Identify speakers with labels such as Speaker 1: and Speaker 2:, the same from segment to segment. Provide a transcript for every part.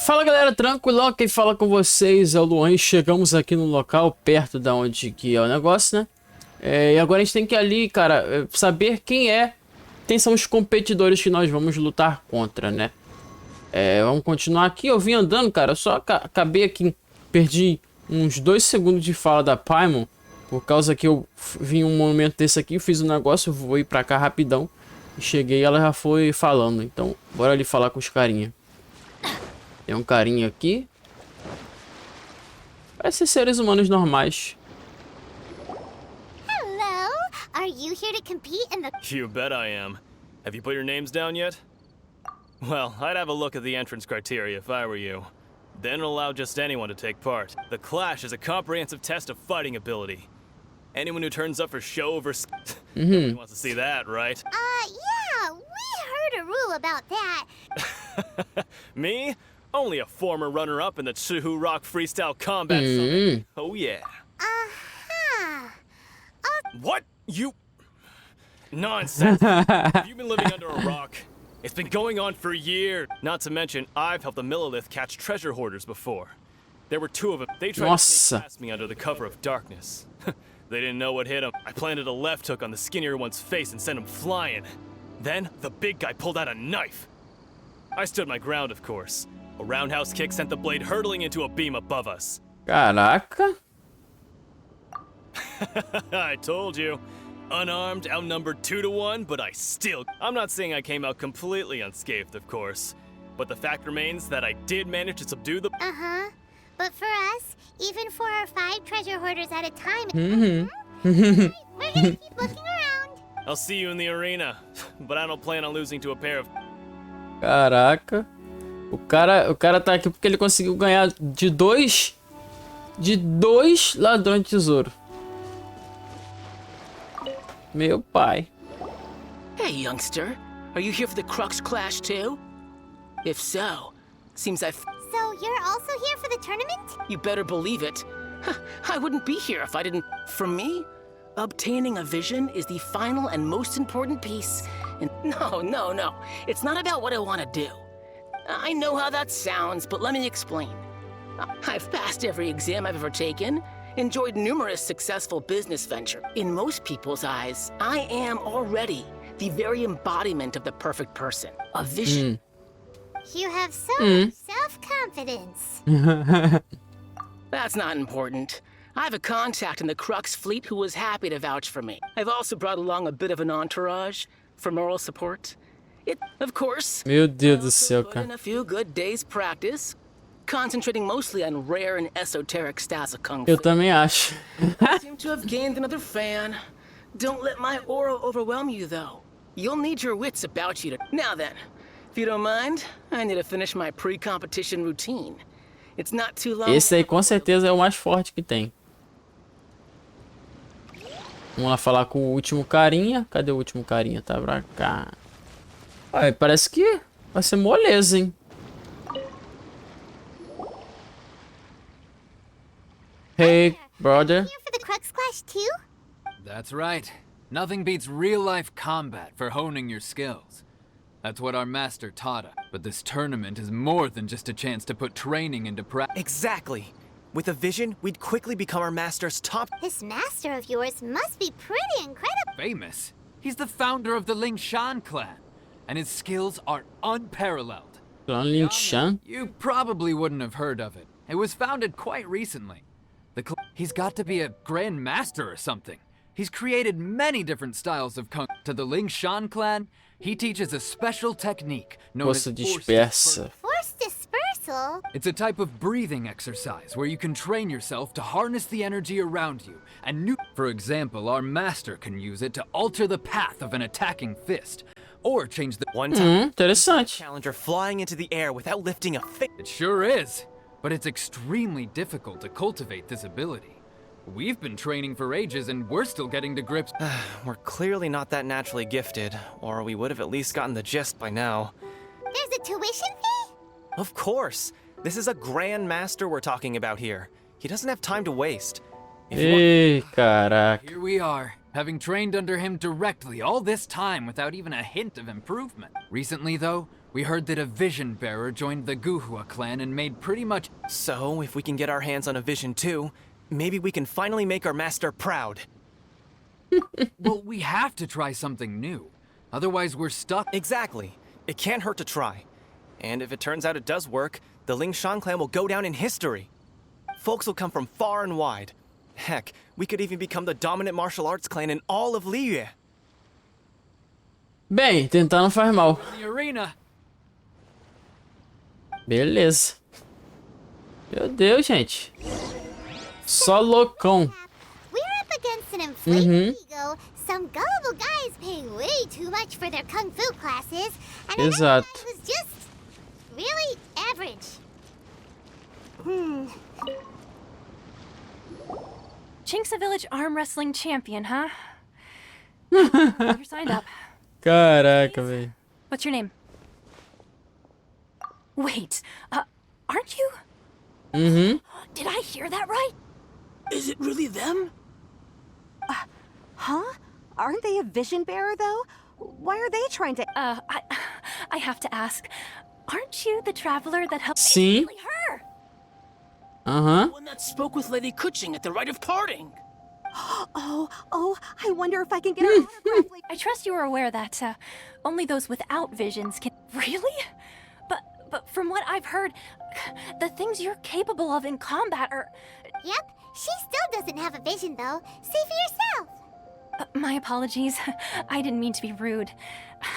Speaker 1: Fala galera, tranquilo, quem fala com vocês é o Luan e chegamos aqui no local perto da onde que é o negócio, né? E agora a gente tem que ir ali, cara, saber quem são os competidores que nós vamos lutar contra, né? Vamos continuar aqui, eu vim andando, cara, eu só acabei aqui, perdi uns 2 segundos de fala da Paimon, por causa que eu vim um momento desse aqui, fiz um negócio, vou ir pra cá rapidão, e cheguei e ela já foi falando, então bora ali falar com os carinha. Tem um carinha aqui. Parece seres humanos normais.
Speaker 2: Hello, are you here to compete in the...
Speaker 3: You bet I am. Have you put your names down yet? Well, I'd have a look at the entrance criteria if I were you. Then allow just anyone to take part. The Clash is a comprehensive test of fighting ability. Anyone who turns up for show over... Nobody wants to see that, right?
Speaker 2: Yeah, we heard a rule about that.
Speaker 3: Me? Only a former runner-up in the Chihu Rock Freestyle Combat Summit. Oh yeah.
Speaker 2: Uh-huh.
Speaker 3: What? You... Nonsense. Have you been living under a rock? It's been going on for years. Not to mention, I've helped the Millilith catch treasure hoarders before. There were 2 of them. They tried to sneak past me under the cover of darkness. They didn't know what hit them. I planted a left hook on the skinnier one's face and sent him flying. Then, the big guy pulled out a knife. I stood my ground, of course. A roundhouse kick sent the blade hurtling into a beam above us.
Speaker 1: Caraca.
Speaker 3: I told you. Unarmed, outnumbered 2 to 1, but I still... I'm not saying I came out completely unscathed, of course. But the fact remains that I did manage to subdue the...
Speaker 2: Uh-huh. But for us, even 4 or 5 treasure hoarders at a time... We're gonna keep looking around.
Speaker 3: I'll see you in the arena. But I don't plan on losing to a pair of...
Speaker 1: Caraca. O cara tá aqui porque ele conseguiu ganhar de dois ladrões de tesouro. Meu pai.
Speaker 4: Hey, youngster. Are you here for the CRUX clash too? If so, seems I've...
Speaker 2: So you're also here for the tournament?
Speaker 4: You better believe it. I wouldn't be here if I didn't... For me, obtaining a vision is the final and most important piece. And no. It's not about what I want to do. I know how that sounds, but let me explain. I've passed every exam I've ever taken, enjoyed numerous successful business ventures. In most people's eyes, I am already the very embodiment of the perfect person. A vision.
Speaker 2: You have so much self-confidence.
Speaker 4: That's not important. I have a contact in the CRUX fleet who was happy to vouch for me. I've also brought along a bit of an entourage for moral support. Of course,
Speaker 1: Meu Deus do céu,
Speaker 4: put
Speaker 1: cara.
Speaker 4: in a few good days practice, concentrating mostly on rare and esoteric styles of kung fu.
Speaker 1: Eu também acho.
Speaker 4: I seem to have gained another fan. Don't let my aura overwhelm you, though. You'll need your wits about you to... Now then, if you don't mind, I need to finish my pre-competition routine. It's not too long...
Speaker 1: Esse aí com certeza é o mais forte que tem. Vamos lá falar com o último carinha. Cadê o último carinha? Tá pra cá. Olha, parece que vai ser moleza, hein? Hey, brother.
Speaker 2: Here for the CRUX clash too?
Speaker 5: That's right. Nothing beats real-life combat for honing your skills. That's what our master taught us. But this tournament is more than just a chance to put training into practice.
Speaker 6: Exactly. With a vision, we'd quickly become our master's top...
Speaker 2: This master of yours must be pretty incredible.
Speaker 5: Famous. He's the founder of the Lingshan clan, and his skills are unparalleled.
Speaker 1: Lingshan?
Speaker 5: You probably wouldn't have heard of it. It was founded quite recently. He's got to be a grand master or something. He's created many different styles of kung. To the Lingshan clan, he teaches a special technique known as
Speaker 1: Força
Speaker 5: force
Speaker 1: dispersa.
Speaker 2: Force dispersal?
Speaker 5: It's a type of breathing exercise where you can train yourself to harness the energy around you. And for example, our master can use it to alter the path of an attacking fist, or change the...
Speaker 6: One time,
Speaker 1: Interessante.
Speaker 6: challenger flying into the air without lifting a finger.
Speaker 5: It sure is, but it's extremely difficult to cultivate this ability. We've been training for ages and we're still getting to grips.
Speaker 6: We're clearly not that naturally gifted, or we would have at least gotten the gist by now.
Speaker 2: There's a tuition fee?
Speaker 6: Of course. This is a grand master we're talking about here. He doesn't have time to waste. If you want...
Speaker 1: Ih, caraca.
Speaker 5: Here we are, having trained under him directly all this time without even a hint of improvement. Recently, though, We heard that a vision bearer joined the Guhua clan and made pretty much...
Speaker 6: So, if we can get our hands on a vision too, maybe we can finally make our master proud.
Speaker 5: Well, we have to try something new. Otherwise, we're stuck.
Speaker 6: Exactly. It can't hurt to try. And if it turns out it does work, the Lingshan clan will go down in history. Folks will come from far and wide. Heck, we could even become the dominant martial arts clan in all of Liyue.
Speaker 1: Bem, tentar não faz mal.
Speaker 5: The arena.
Speaker 1: Beleza. Meu Deus, gente. Só loucão.
Speaker 2: We're up against an inflated ego. Some gullible guys pay way too much for their kung fu classes, and another
Speaker 1: Exato.
Speaker 2: guy who's just really average.
Speaker 7: Chink's a village arm wrestling champion, huh? You're signed up.
Speaker 1: Caraca, velho.
Speaker 7: What's your name? Wait, aren't you? Did I hear that right?
Speaker 4: Is it really them?
Speaker 8: Huh? Aren't they a vision bearer, though? Why are they trying to...
Speaker 7: I have to ask. Aren't you the traveler that helped...
Speaker 1: Sim.
Speaker 7: It's really her!
Speaker 1: Aham.
Speaker 4: The one that spoke with Lady Kuching at the rite of parting.
Speaker 8: Oh, I wonder if I can get an autograph.
Speaker 7: I trust you are aware that, only those without visions can... Really? But from what I've heard, the things you're capable of in combat are...
Speaker 2: Yep, she still doesn't have a vision though. See for yourself.
Speaker 7: My apologies. I didn't mean to be rude.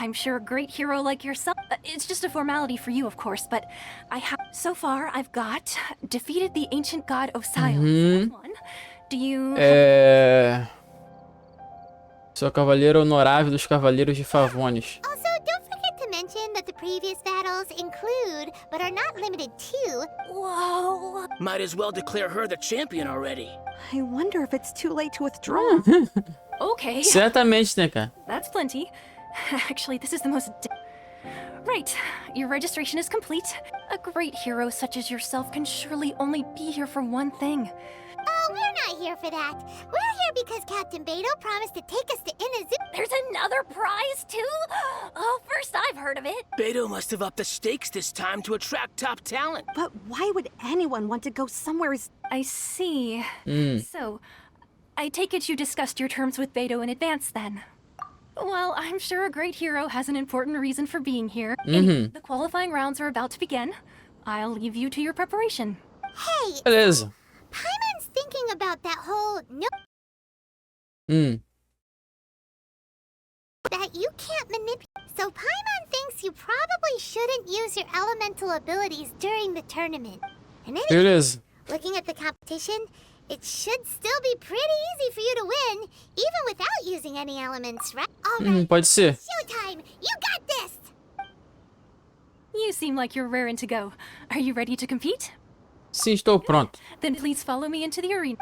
Speaker 7: I'm sure a great hero like yourself... It's just a formality for you, of course, but I have... So far, I've got defeated the ancient god Osiris. That's one. Do you...
Speaker 1: Sou cavaleiro honorável dos cavaleiros de Favones.
Speaker 2: Also, don't forget to mention that the previous battles include, but are not limited to...
Speaker 7: Whoa.
Speaker 4: Might as well declare her the champion already.
Speaker 8: I wonder if it's too late to withdraw.
Speaker 7: Okay.
Speaker 1: Certamente, né, cara?
Speaker 7: That's plenty. Actually, this is the most... Right. Your registration is complete. A great hero such as yourself can surely only be here for one thing.
Speaker 2: Oh, we're not here for that. We're here because Captain Beidou promised to take us to Inazuma.
Speaker 7: There's another prize, too? Oh, first I've heard of it.
Speaker 4: Beidou must have upped the stakes this time to attract top talent.
Speaker 8: But why would anyone want to go somewhere as...
Speaker 7: I see. So, I take it you discussed your terms with Beidou in advance, then? Well, I'm sure a great hero has an important reason for being here. The qualifying rounds are about to begin. I'll leave you to your preparation.
Speaker 2: Hey,
Speaker 1: Beleza.
Speaker 2: Paimon's thinking about that whole that you can't manipulate. So Paimon thinks you probably shouldn't use your elemental abilities during the tournament. And anyway,
Speaker 1: Beleza.
Speaker 2: looking at the competition, it should still be pretty easy for you to win, even without using any elements, right? Alright,
Speaker 1: Pode ser.
Speaker 2: showtime! You got this!
Speaker 7: You seem like you're raring to go. Are you ready to compete?
Speaker 1: Sim, estou pronto.
Speaker 7: Then please follow me into the arena.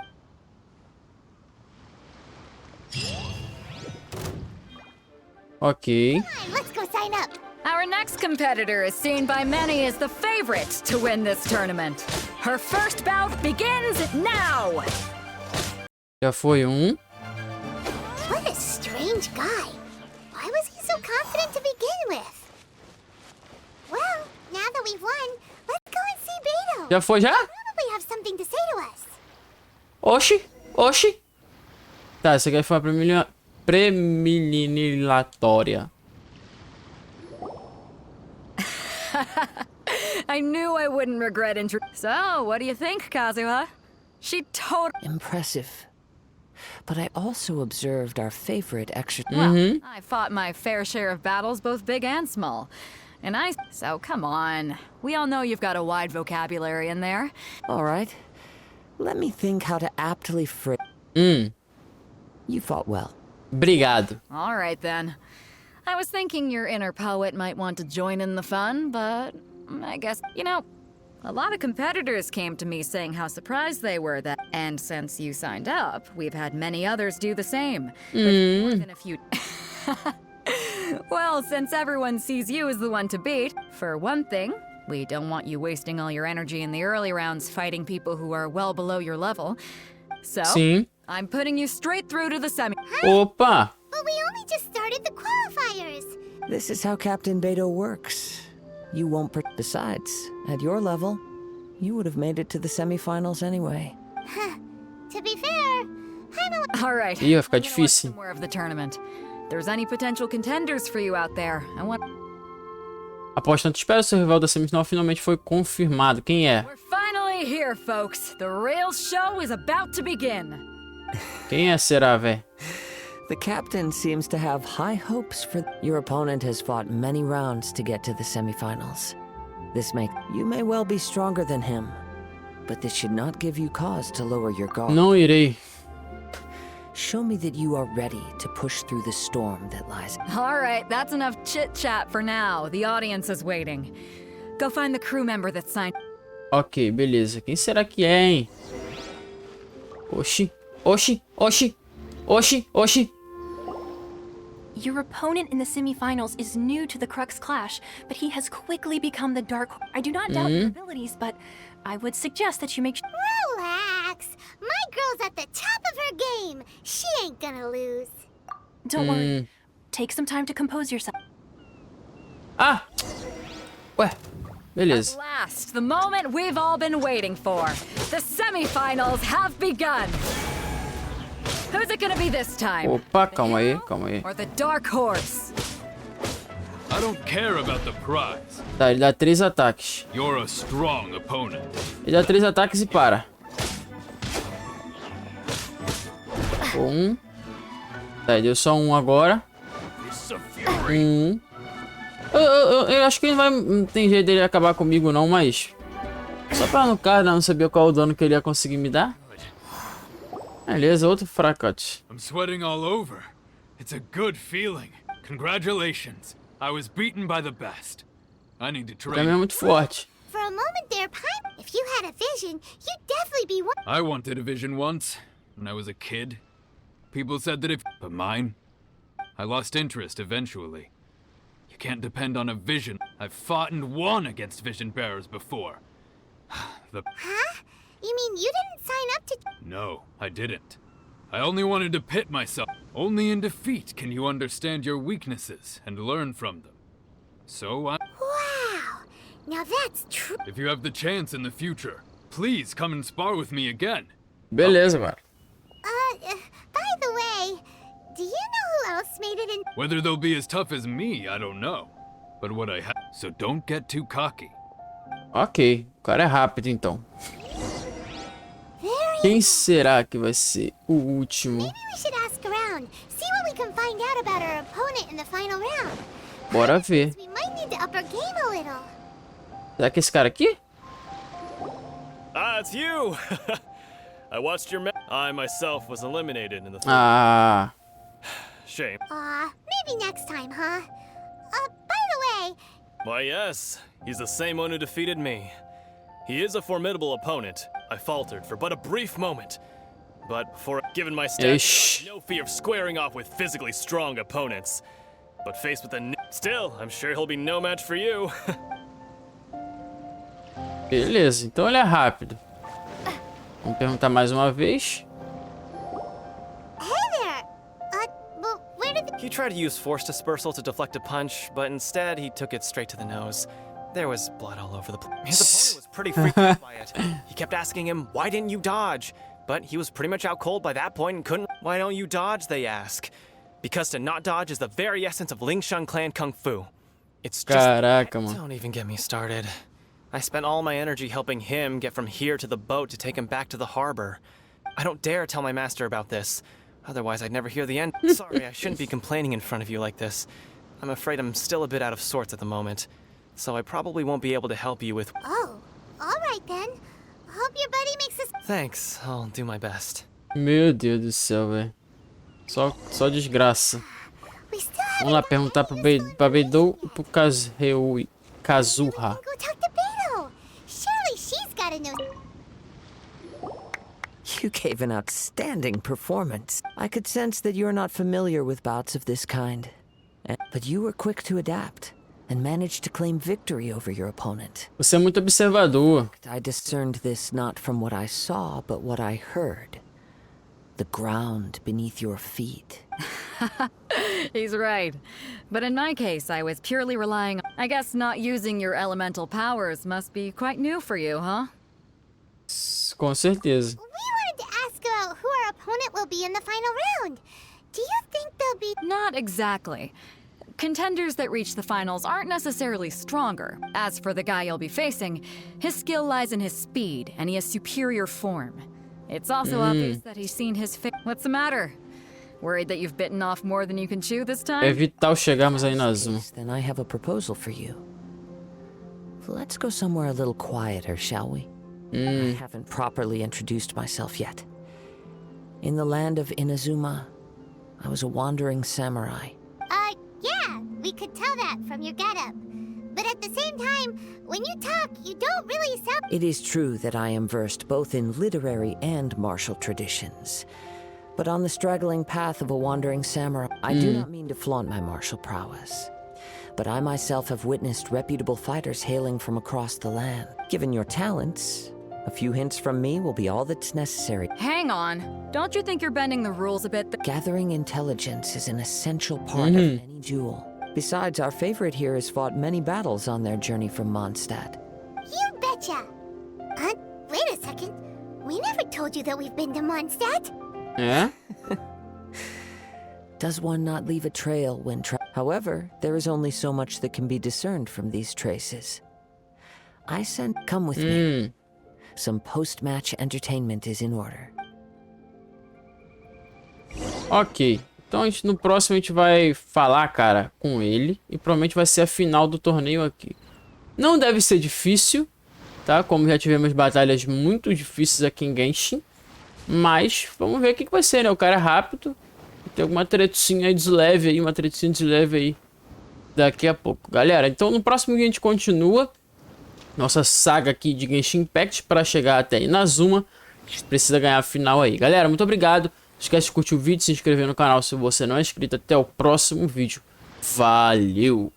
Speaker 1: Ok.
Speaker 2: Come on, let's go sign up!
Speaker 9: Our next competitor is seen by many as the favorite to win this tournament. Her first bout begins now!
Speaker 1: Já foi um.
Speaker 2: What a strange guy. Why was he so confident to begin with? Well, now that we've won, let's go and see Beidou.
Speaker 1: Já foi já?
Speaker 2: Probably have something to say to us.
Speaker 1: Oxi. Oxi. Tá, essa aqui foi a preliminatória.
Speaker 9: I knew I wouldn't regret So, what do you think, Kazuha? She totally...
Speaker 10: Impressive. But I also observed our favorite
Speaker 9: Well, I fought my fair share of battles, both big and small. And So, come on. We all know you've got a wide vocabulary in there.
Speaker 10: All right. Let me think how to aptly phrase... You fought well.
Speaker 1: Obrigado.
Speaker 9: All right, then. I was thinking your inner poet might want to join in the fun, but I guess, a lot of competitors came to me saying how surprised they were that... And since you signed up, we've had many others do the same. With more than a few... Well, since everyone sees you as the one to beat, for one thing, we don't want you wasting all your energy in the early rounds fighting people who are well below your level. So,
Speaker 1: Sim.
Speaker 9: I'm putting you straight through to the semi...
Speaker 1: Opa.
Speaker 2: But we only just started the qualifiers.
Speaker 10: This is how Captain Beidou works. you won't. Besides, at your level, you would have made it to the semifinals anyway.
Speaker 2: To be fair, I'm a
Speaker 9: All right.
Speaker 1: Ih, vai ficar
Speaker 9: I'm gonna watch
Speaker 1: difícil.
Speaker 9: some more of the tournament. If there's any potential contenders for you out there, I want.
Speaker 1: Após tanto espera, seu rival da semifinal finalmente foi confirmado. Quem é?
Speaker 9: We're finally here, folks. The real show is about to begin.
Speaker 1: Quem é, será, véi?
Speaker 10: The captain seems to have high hopes for. Your opponent has fought many rounds to get to the semifinals. You may well be stronger than him, but this should not give you cause to lower your guard.
Speaker 1: Não irei.
Speaker 10: Show me that you are ready to push through the storm that lies.
Speaker 9: All right, that's enough chit-chat for now. The audience is waiting. Go find the crew member that signed.
Speaker 1: Ok, beleza. Quem será que é, hein? Oxi, oxi, oxi, oxi, oxi.
Speaker 7: Your opponent in the semifinals is new to the CRUX clash, but he has quickly become the dark. I do not doubt your abilities, but I would suggest that you make.
Speaker 2: Relax. My girl's at the top of her game. She ain't gonna lose.
Speaker 7: Don't worry. Take some time to compose yourself.
Speaker 1: Ah! Ué,
Speaker 9: At
Speaker 1: beleza.
Speaker 9: last, the moment we've all been waiting for. The semifinals have begun. Who's it gonna be this time?
Speaker 1: Opa, calma aí, calma aí.
Speaker 9: Or the dark horse?
Speaker 11: I don't care about the prize.
Speaker 1: Tá, ele dá 3 ataques.
Speaker 11: You're a strong opponent.
Speaker 1: Ele dá 3 ataques e para. Um. Tá, ele deu só um agora. Eu acho que ele vai. Não tem jeito dele acabar comigo, não, mas. Só pra no caso, não saber qual o dano que ele ia conseguir me dar. Beleza, outro fracote.
Speaker 11: I'm sweating all over. It's a good feeling. Congratulations. I was beaten by the best. I need to
Speaker 1: O caminho é
Speaker 11: train.
Speaker 1: muito forte.
Speaker 2: For a moment there, Pine, if you had a vision, you'd definitely be one.
Speaker 11: I wanted a vision once, when I was a kid. People said that if... But mine? I lost interest eventually. You can't depend on a vision. I've fought and won against vision bearers before.
Speaker 2: Huh? You mean you didn't sign up to...
Speaker 11: No, I didn't. I only wanted to pit myself. Only in defeat can you understand your weaknesses and learn from them. So
Speaker 2: Wow. Now that's true.
Speaker 11: if you have the chance in the future, please come and spar with me again.
Speaker 1: Beleza, mano.
Speaker 2: By the way, do you know who else made it in...
Speaker 11: Whether they'll be as tough as me, I don't know. But what I have, so don't get too cocky.
Speaker 1: Ok, o cara é rápido então.
Speaker 2: Very...
Speaker 1: Quem será que vai ser o último?
Speaker 2: Maybe we should ask around. See what we can find out about our opponent in the final round.
Speaker 1: Bora ver.
Speaker 2: We might need to up our game a little.
Speaker 1: Será que esse cara aqui?
Speaker 3: Ah, it's you! I watched your I myself was eliminated in the
Speaker 1: Ah,
Speaker 3: Shame.
Speaker 2: Maybe next time, huh? By the way,
Speaker 3: Why, yes. He's the same one who defeated me. He is a formidable opponent. I faltered for but a brief moment. But given my stature, I have no fear of squaring off with physically strong opponents. But faced with still, I'm sure he'll be no match for you.
Speaker 1: beleza. Então ele é rápido. Vamos perguntar mais uma vez.
Speaker 2: hey there. Well, where did the...
Speaker 6: He tried to use force dispersal to deflect a punch, but instead he took it straight to the nose. There was blood all over the place. His opponent was pretty freaked out by it. He kept asking him, why didn't you dodge? But he was pretty much out cold by that point and couldn't. Why don't you dodge, they ask. Because to not dodge is the very essence of Lingshan clan kung fu. It's just...
Speaker 1: Caraca, mano.
Speaker 6: Don't even get me started. I spent all my energy helping him get from here to the boat to take him back to the harbor. I don't dare tell my master about this. Otherwise, I'd never hear the end. Sorry, I shouldn't be complaining in front of you like this. I'm afraid I'm still a bit out of sorts at the moment. So I probably won't be able to help you with...
Speaker 2: Oh, all right then. Hope your buddy makes us...
Speaker 6: Thanks, I'll do my best.
Speaker 1: Meu Deus do céu, velho. Só desgraça.
Speaker 2: We still
Speaker 1: Vamos lá perguntar pra Beidou e pro Kazuha.
Speaker 2: Go talk to Beidou. Surely she's gotta know...
Speaker 10: You gave an outstanding performance. I could sense that you're not familiar with bouts of this kind. But you were quick to adapt and managed to claim victory over your opponent.
Speaker 1: Você é muito observador.
Speaker 10: I discerned this not from what I saw, but what I heard. The ground beneath your feet.
Speaker 9: He's right. But in my case, I was purely relying on... I guess not using your elemental powers must be quite new for you, huh?
Speaker 1: Com certeza.
Speaker 2: We wanted to ask about who our opponent will be in the final round. Do you think they'll be...
Speaker 9: Not exactly. Contenders that reach the finals aren't necessarily stronger. As for the guy you'll be facing, his skill lies in his speed, and he has superior form. It's also obvious that he's seen his What's the matter? Worried that you've bitten off more than you can chew this time?
Speaker 1: É vital chegarmos a Inazuma.
Speaker 10: Then I have a proposal for you. Let's go somewhere a little quieter, shall we? I haven't properly introduced myself yet. In the land of Inazuma, I was a wandering samurai.
Speaker 2: Yeah, we could tell that from your getup. But at the same time, when you talk, you don't really sound...
Speaker 10: It is true that I am versed both in literary and martial traditions. But on the straggling path of a wandering samurai, I do not mean to flaunt my martial prowess. But I myself have witnessed reputable fighters hailing from across the land. Given your talents, a few hints from me will be all that's necessary.
Speaker 9: Hang on. Don't you think you're bending the rules a bit?
Speaker 10: Gathering intelligence is an essential part of any duel. Besides, our favorite here has fought many battles on their journey from Mondstadt.
Speaker 2: You betcha! Wait a second. We never told you that we've been to Mondstadt.
Speaker 1: É?
Speaker 10: Does one not leave a trail when However, there is only so much that can be discerned from these traces. Come with me. Some post-match entertainment is in order.
Speaker 1: Ok. Então no próximo a gente vai falar, cara, com ele. E provavelmente vai ser a final do torneio aqui. Não deve ser difícil, tá? Como já tivemos batalhas muito difíceis aqui em Genshin. Mas vamos ver o que vai ser, né? O cara é rápido. Tem alguma tretinha de leve aí, uma tretinha de leve aí daqui a pouco. Galera, então no próximo vídeo a gente continua nossa saga aqui de Genshin Impact para chegar até Inazuma. A gente precisa ganhar a final aí. Galera, muito obrigado. Não esquece de curtir o vídeo, se inscrever no canal se você não é inscrito. Até o próximo vídeo. Valeu!